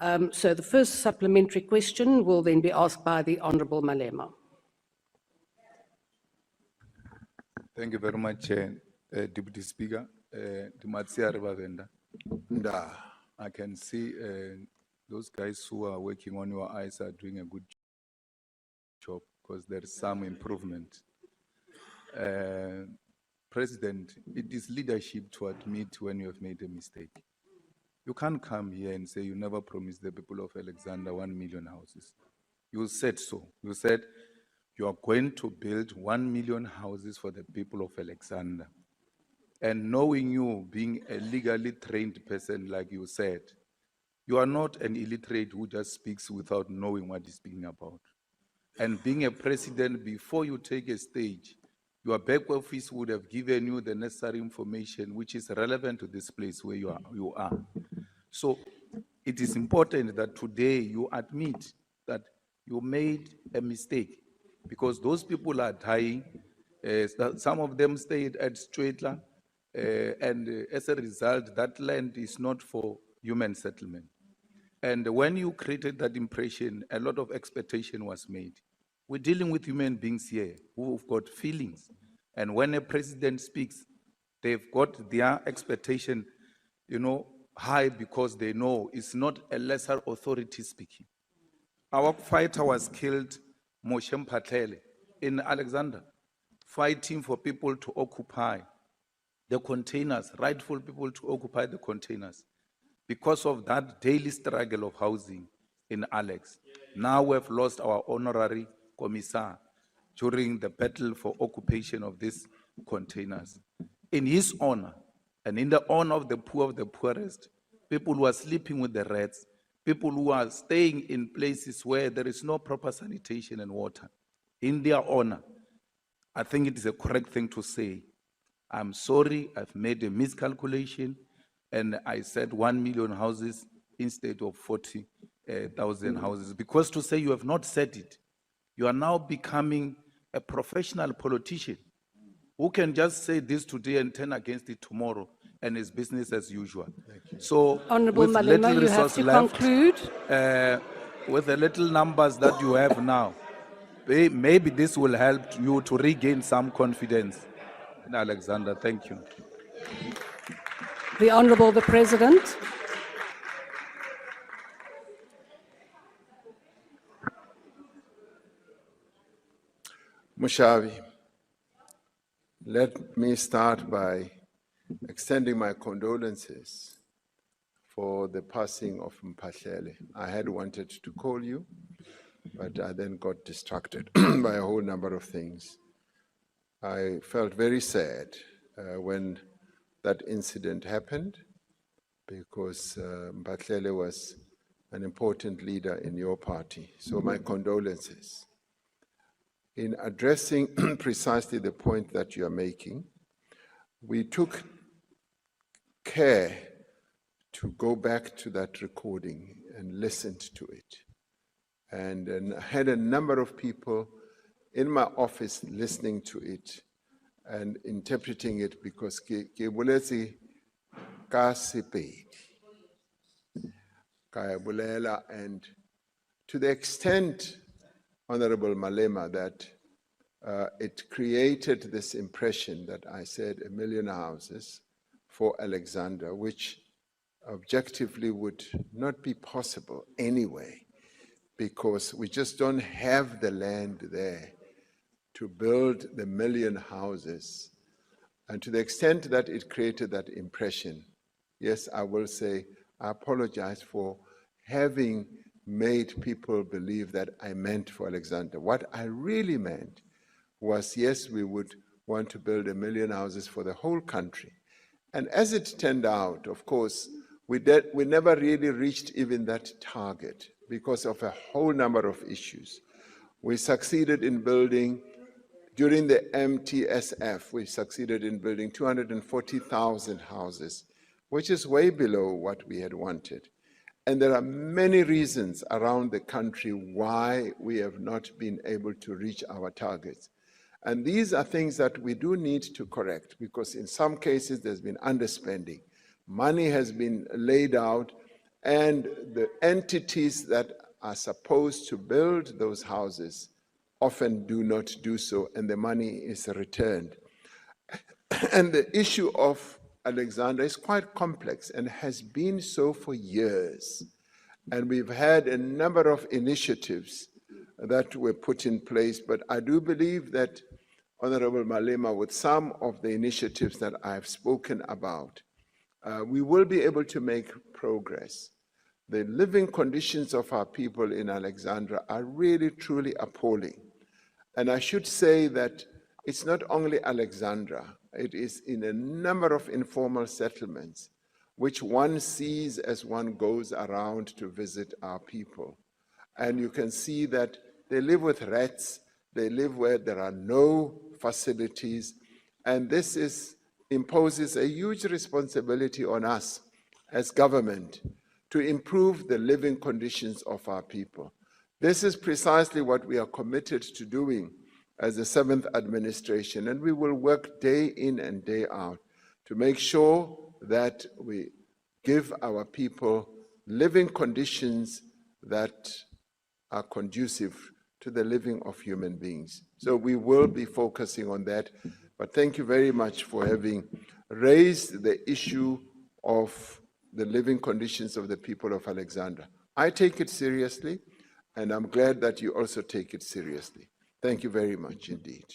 So the first supplementary question will then be asked by the Honourable Malema. Thank you very much, Deputy Speaker. I can see those guys who are working on your eyes are doing a good job because there is some improvement. President, it is leadership to admit when you have made a mistake. You can't come here and say you never promised the people of Alexander 1 million houses. You said so. You said you are going to build 1 million houses for the people of Alexander. And knowing you being a legally trained person, like you said, you are not an illiterate who just speaks without knowing what he's speaking about. And being a president, before you take a stage, your back office would have given you the necessary information which is relevant to this place where you are. So it is important that today you admit that you made a mistake because those people are dying. Some of them stayed at Stradler, and as a result, that land is not for human settlement. And when you created that impression, a lot of expectation was made. We're dealing with human beings here who've got feelings. And when a president speaks, they've got their expectation, high because they know it's not a lesser authority speaking. Our fighter was killed, Moshe Mphatlele, in Alexander, fighting for people to occupy the containers, rightful people to occupy the containers. Because of that daily struggle of housing in Alex, now we've lost our honorary commissar during the battle for occupation of these containers. In his honor, and in the honor of the poorest, people who are sleeping with the rats, people who are staying in places where there is no proper sanitation and water, in their honor, I think it is a correct thing to say, I'm sorry, I've made a miscalculation, and I said 1 million houses instead of 40,000 houses. Because to say you have not said it, you are now becoming a professional politician who can just say this today and turn against it tomorrow, and it's business as usual. So, Honourable with Malema, little you have resource to left, conclude. with the little numbers that you have now, maybe this will help you to regain some confidence in Alexander. Thank you. The Honourable the President. Mushavi, let me start by extending my condolences for the passing of Mphatlele. I had wanted to call you, but I then got distracted by a whole number of things. I felt very sad when that incident happened because Mphatlele was an important leader in your party. So my condolences. In addressing precisely the point that you are making, we took care to go back to that recording and listened to it. And had a number of people in my office listening to it and interpreting it because ke boletse ka Sepedi, ka bolela, and to the extent, Honorable Malema, that it created this impression that I said 1 million houses for Alexander, which objectively would not be possible anyway, because we just don't have the land there to build the 1 million houses. And to the extent that it created that impression, yes, I will say I apologize for having made people believe that I meant for Alexander. What I really meant was, yes, we would want to build 1 million houses for the whole country. And as it turned out, of course, we never really reached even that target because of a whole number of issues. We succeeded in building, during the MTSF, we succeeded in building 240,000 houses, which is way below what we had wanted. And there are many reasons around the country why we have not been able to reach our targets. And these are things that we do need to correct, because in some cases there's been underspending. Money has been laid out and the entities that are supposed to build those houses often do not do so, and the money is returned. And the issue of Alexandra is quite complex and has been so for years. And we've had a number of initiatives that were put in place, but I do believe that Honorable Malema, with some of the initiatives that I've spoken about, we will be able to make progress. The living conditions of our people in Alexandra are really, truly appalling. And I should say that it's not only Alexandra, it is in a number of informal settlements, which one sees as one goes around to visit our people. And you can see that they live with rats, they live where there are no facilities, and this imposes a huge responsibility on us as government to improve the living conditions of our people. This is precisely what we are committed to doing as the 7th administration, and we will work day in and day out to make sure that we give our people living conditions that are conducive to the living of human beings. So we will be focusing on that, but thank you very much for having raised the issue of the living conditions of the people of Alexandra. I take it seriously, and I'm glad that you also take it seriously. Thank you very much indeed.